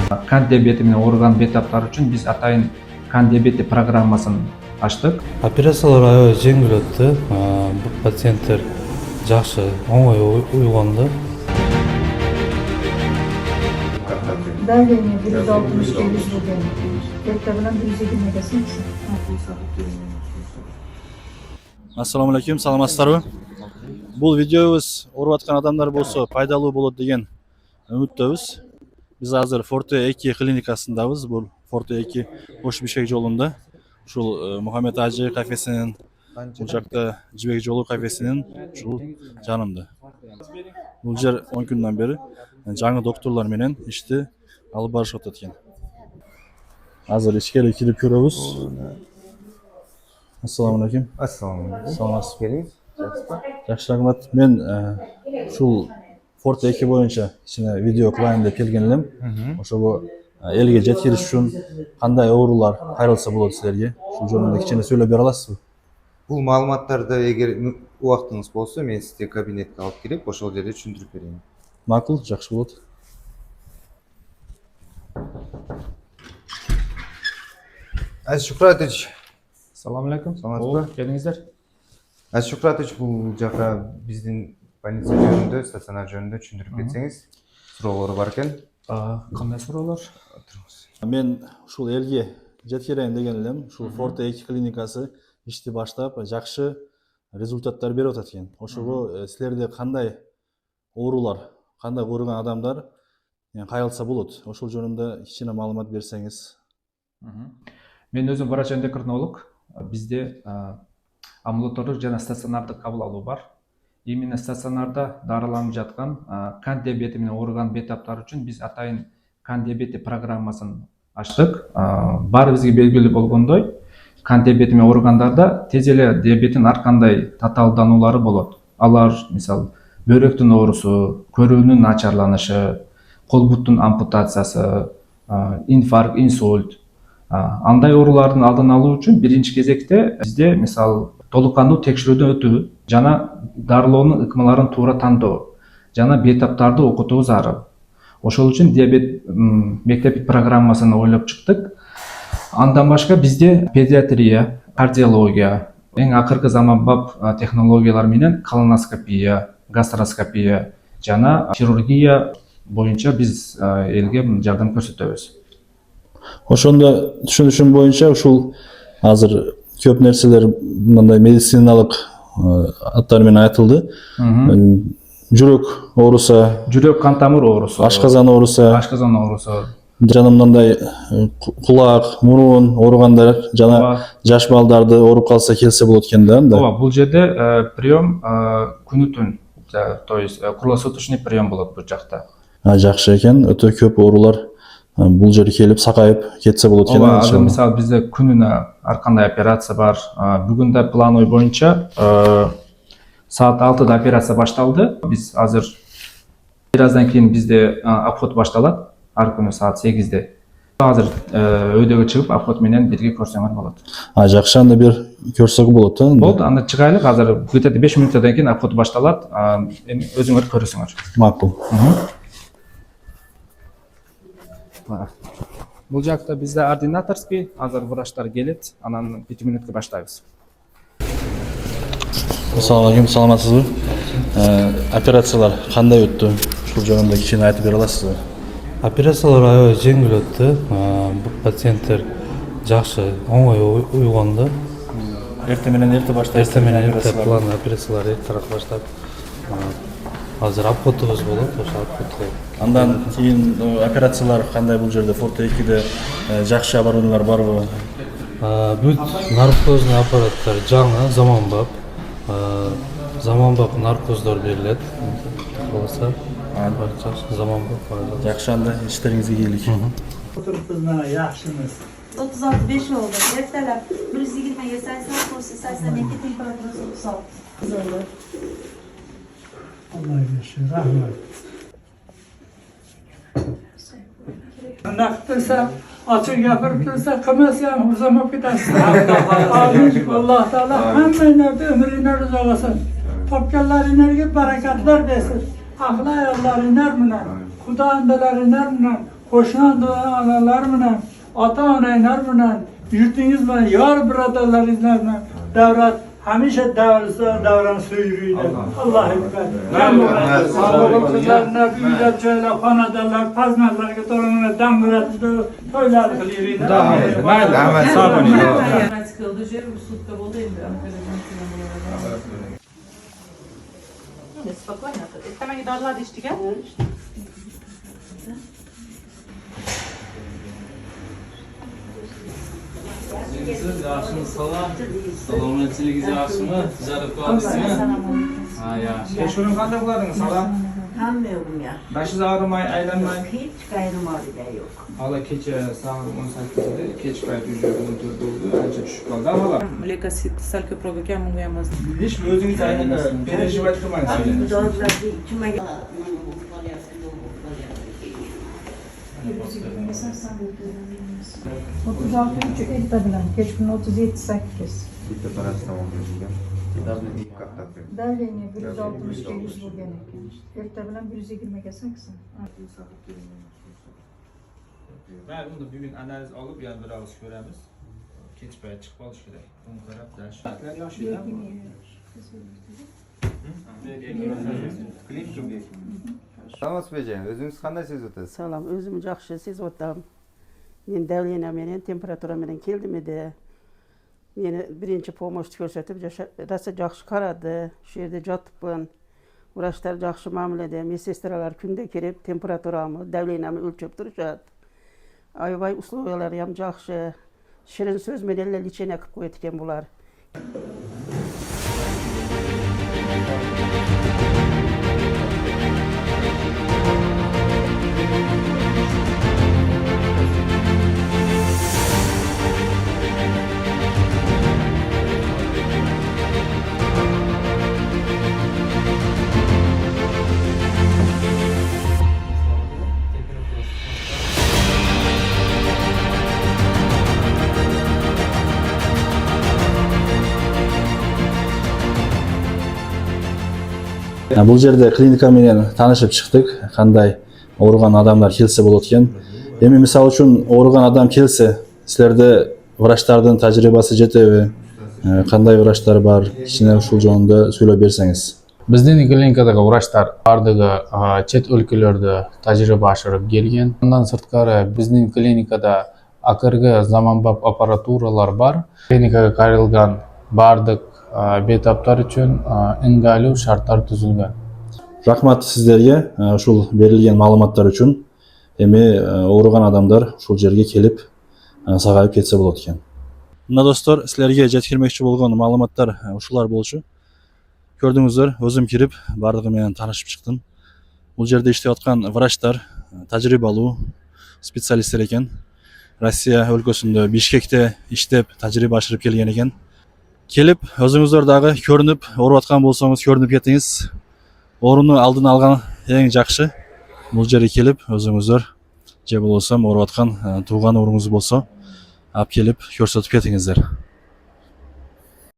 Kan diyabeti menен ооруган бейтаптар үчүн биз атайын kan diyabeti программасын ачтык. Операциялар аябай жеңил өттү. Пациенттер жакшы, оңой уйгонду. Давление 160 деген. Бетте bilen 120 десеңчи. Assalamu alaikum, саламатсыздарбы? Бул видеобуз ооруп аткан адамдар болсо пайдалуу болот деген үмүттөбүз. Биз азыр Forte 2 клиникасындабыз. Бул Forte 2 Ош Бишкек жолунда. Ушул Мухаммед Ажы кафесинин, бул жакта Жибек жолу кафесинин ушул жанында. Бул жер 10 күндөн бери жаңы докторлор менен ишти алып барышып атат экен. Азыр ишке кирип көрөбүз. Assalamu alaikum. Assalamu alaikum. Саламатсызбы? Келиңиз. Жакшы, рахмат. Мен ушул Forte 2 боюнча ичине видео кылайын деп келген элем. Ошого элге жеткириш үчүн кандай оорулар кайрылса болот силерге? Ушул жөнүндө кичине сүйлөп бере аласызбы? Бул маалыматтарды эгер убактыңыз болсо, мен сизди кабинетке алып келип, ошол жерде түшүндүрүп берейин. Макул, жакшы болот. Азиз Шукратович, Assalamu alaikum. Саламатсызбы? Келиңиздер. Азиз Шукратович, бул жака биздин больница жөнүндө, стационар жөнүндө түшүндүрүп кетсеңиз, суроолору бар экен. Кандай суроолор? Мен ушул элге жеткирейин деген элем. Ушул Forte 2 клиникасы ишти баштап, жакшы результаттар берип атат экен. Ошого силерде кандай оорулар, кандай ооруган адамдар кайрылса болот? Ошол жөнүндө кичине маалымат берсеңиз. Мен өзүм врач-эндокринолог. Бизде амбулаторлук жана стационардык кабыл алуу бар. Именно стационарда дарыланып жаткан kan диабети менен ооруган бейтаптар үчүн биз атайын kan диабети программасын ачтык. Баарыбызга белгилүү болгондой, kan диабети менен ооругандарда тез эле диабеттин ар кандай татаалдануулары болот. Алар мисалы бөйрөктүн оорусу, көрүүнүн начарланышы, кол буттун ампутациясы, инфаркт, инсульт. Андай оорулардын алдын алуу үчүн биринчи кезекте бизде мисалы толук кандуу текшерүүдөн өтүү жана дарылоонун ыкмаларын туура тандоо жана бейтаптарды окутуу зарыл. Ошол үчүн диабет мектеп программасын ойлоп чыктык. Андан башка бизде педиатрия, кардиология, эң акыркы заманбап технологиялар менен колоноскопия, гастроскопия жана хирургия боюнча биз элге жардам көрсөтөбүз. Ошондо түшүнүшүм боюнча ушул азыр көп нерселер мындай медициналык аттар менен айтылды. Жүрөк ооруса, Жүрөк кан тамыр оорусу, ашказан ооруса, жана мындай кулак, мурун ооругандар жана жаш балдарды ооруп калса келсе болот экен да. Ооба, бул жерде прием күнү түн, то есть круглосуточный прием болот бул жакта. Жакшы экен, өтө көп оорулар бул жерге келип сакайып кетсе болот экен. Ооба, азыр мисалы бизде күнүнө ар кандай операция бар. Бүгүн да плановый боюнча саат 6-да операция башталды. Биз азыр бир аздан кийин бизде обход башталат. Ар күнү саат 8-де. Азыр өйдөгө чыгып обход менен бирге көрсөңөр болот. Жакшы, анда бир көрсөк болот да. Болду, анда чыгайлык. Азыр где-то 5 мүнөттөн кийин обход башталат. Эми өзүңөр көрөсүңөр. Макул. Бул жакта бизде ординаторский, азыр врачтар келет, анан 5 мүнөткө баштайбыз. Assalamu alaikum, саламатсызбы? Операциялар кандай өттү? Ушул жөнүндө кичине айтып бере аласызбы? Операциялар аябай жеңил өттү. Пациенттер жакшы, оңой уйгонду. Эрте менен эрте баштайбыз. Эрте менен эрте план операциялар эртерээк баштап, азыр обходубуз болот, ошо обходко. Андан кийин операциялар кандай бул жерде Forte 2-де жакшы оборудованиялар барбы? Бүт наркозный аппараттар жаңы, заманбап наркоздор берилет. Каласа, жакшы заманбап. Жакшы, анда иштериңизге ийгилик. Oturupuz mana yaxshimiz. 36-5 oldu. Ertalab 120'ye 80 kursu 82 temperatürası 36. Alloh bersin, rahmat. Bunaqa qilsa, ochiq gapirib tursa, qilmasa ham xursand ketasiz. Alloh taolo hammanglarni umringlarni uzoqlasin. Topganlaringlarga barakatlar bersin. Ahli ayollaringlar bilan, xudo andalaringlar bilan Koşan analar bilen, ata onalar bilen, yurtingiz bilen, yar birodarlaringlar bilen davlat hamisha davran suyuruylar. Alloh akbar. Sog'liqlarni uylab joylab, xonadonlar, farzandlarga to'g'ri dam to'ylar qilayveringlar. Rahmat, sog' bo'ling. Спокойно. Там они до ладишки, Siz yaxshimisiz salom? Salomatchiligingiz yaxshimi? Tijorat qilyapsizmi? Ha, yaxshi. Tekshiruv qanday qiladingiz? Salom. Hammayog'im yaxshi. Bashingiz og'rimay, aylanmay. Hech qayrimorida yo'q. Hala kecha soat 18 edi. Kech payt уже 14 bo'ldi. Ancha tushib qoldi hala. Mleka sal ko'proq ekan, bunga ham o'zi. Hech o'zingiz aylanib, переживать qilmaysiz. Dodlarni ichmaga. Otuz altı erta bilan kechqurun 37-8. Bitta paracetamol berilgan. Давление 160 ga 100 bo'lgan ekan. Erta bilan 120 ga 80. Ben bunu bugün analiz alıp yani bir alış göremiz. Keç payet çıkıp alış gerek. Bunu taraf ders. Şartlar yaşıyor değil mi? Salomат Beycan, o'zingiz qanday sezasiz? Salom, o'zim yaxshi sezyapman. Men davleniyam bilan temperaturam bilan keldim edi. Meni birinchi pomost ko'rsatib, rosa yaxshi qaradi. Shu yerda yotibman. Vrachlar yaxshi ma'milada, medsestralar kunda kelib temperaturamni, davleniyamni o'lchab turishadi. Ayvay условиялari ham yaxshi. Shirin so'z bilan lecheniya qilib qo'yayotgan bular. Бұл жерде клиникамен танышып шықтық, қандай ауырған адамдар келсе болады екен. Эми мисалы үчүн ауырған адам келсе, силерде врачтардын тажрыйбасы жетеби? Кандай врачтар бар? Кичине ушул жөнүндө сүйлөп берсеңиз. Биздин клиникадагы врачтар бардыгы чет өлкөлөрдө тажрыйба ашырып келген. Андан сырткары биздин клиникада акыркы заманбап аппаратуралар бар. Клиникага кайрылган бардык бетаптар үчүн ыңгайлуу шарттар түзүлгөн. Рахмат сиздерге ушул берилген маалыматтар үчүн. Эми ооруган адамдар ушул жерге келип сагайып кетсе болот экен. Мына достор, силерге жеткирмекчи болгон маалыматтар ушулар болчу. Көрдүңүздөр, өзүм кирип бардыгы менен таанышып чыктым. Бул жерде иштеп аткан врачтар тажрыйбалуу специалисттер экен. Россия өлкөсүндө Бишкекте иштеп тажрыйба ашырып келген экен. Келип, өзүңүздөр дагы көрүнүп, ооруп аткан болсоңуз көрүнүп кетиңиз. Ооруну алдын алган эң жакшы. Бул жерге келип, өзүңүздөр же болбосо ооруп аткан тууган ооруңуз болсо, алып келип көрсөтүп кетиңиздер.